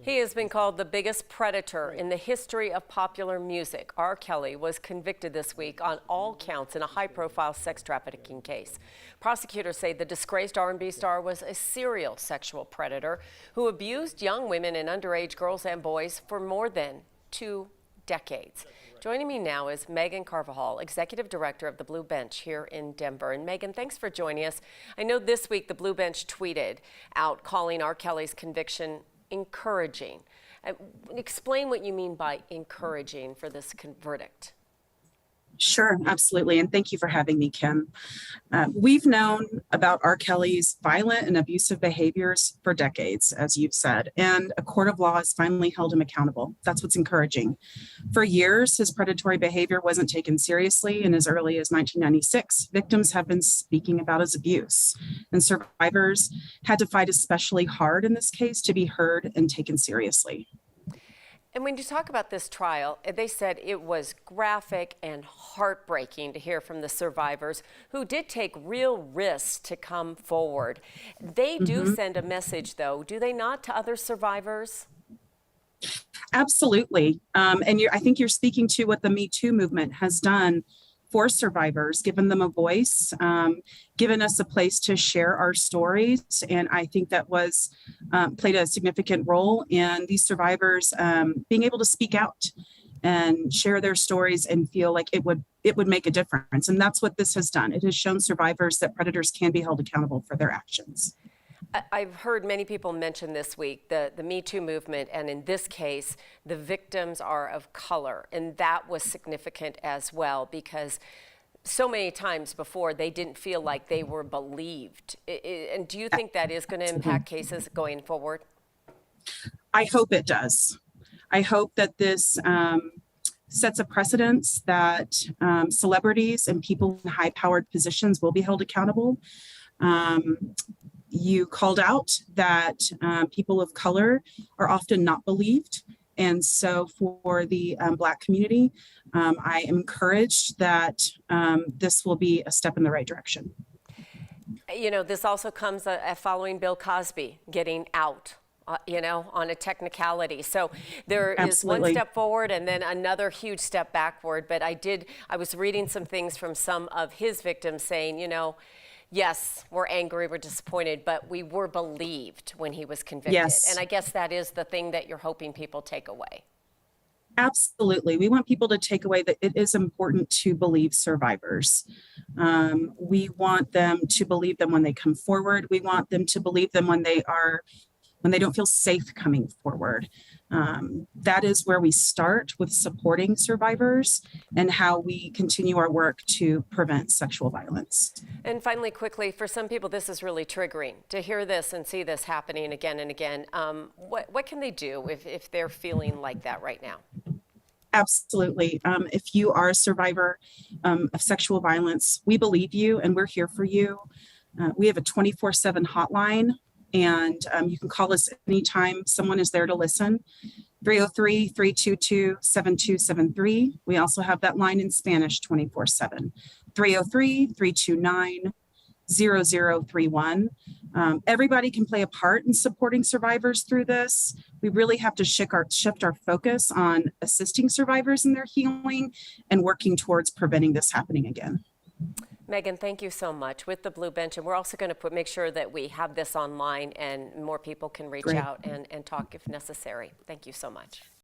He has been called the biggest predator in the history of popular music. R. Kelly was convicted this week on all counts in a high-profile sex trafficking case. Prosecutors say the disgraced R&B star was a serial sexual predator who abused young women and underage girls and boys for more than 2 decades. Joining me now is Megan Carvajal, Executive Director of the Blue Bench here in Denver. And Megan, thanks for joining us. I know this week the Blue Bench tweeted out calling R. Kelly's conviction encouraging. Explain what you mean by encouraging for this verdict. Sure, absolutely. And thank you for having me, Kim. We've known about R. Kelly's violent and abusive behaviors for decades, as you've said, and a court of law has finally held him accountable. That's what's encouraging. For years, his predatory behavior wasn't taken seriously, and as early as 1996, victims have been speaking about his abuse, and survivors had to fight especially hard in this case to be heard and taken seriously. And when you talk about this trial, they said it was graphic and heartbreaking to hear from the survivors who did take real risks to come forward. They do send a message, though, do they not, to other survivors? Absolutely. I think you're speaking to what the Me Too movement has done for survivors, given them a voice, given us a place to share our stories. And I think that was played a significant role in these survivors being able to speak out and share their stories and feel like it would make a difference. And that's what this has done. It has shown survivors that predators can be held accountable for their actions. I've heard many people mention this week the Me Too movement, and in this case, the victims are of color. And that was significant as well, because so many times before they didn't feel like they were believed. And do you think that is going to impact cases going forward? I hope it does. I hope that this sets a precedence that celebrities and people in high-powered positions will be held accountable. You called out that people of color are often not believed. And so for the Black community, I am encouraged that this will be a step in the right direction. You know, this also comes following Bill Cosby getting out. On a technicality. So there is one step forward and then another huge step backward. But I was reading some things from some of his victims saying, yes, we're angry, we're disappointed, but we were believed when he was convicted. Yes. And I guess that is the thing that you're hoping people take away. Absolutely. We want people to take away that it is important to believe survivors. We want them to believe them when they come forward. We want them to believe them when they don't feel safe coming forward. That is where we start with supporting survivors and how we continue our work to prevent sexual violence. And finally, quickly, for some people, this is really triggering to hear this and see this happening again and again. What can they do if they're feeling like that right now? Absolutely. If you are a survivor of sexual violence, we believe you and we're here for you. We have a 24/7 hotline. And you can call us anytime. Someone is there to listen. 303-322-7273. We also have that line in Spanish 24/7. 303-329-0031. Everybody can play a part in supporting survivors through this. We really have to shift our focus on assisting survivors in their healing and working towards preventing this happening again. Megan, thank you so much with the Blue Bench. And we're also going to make sure that we have this online and more people can reach out and talk if necessary. Thank you so much.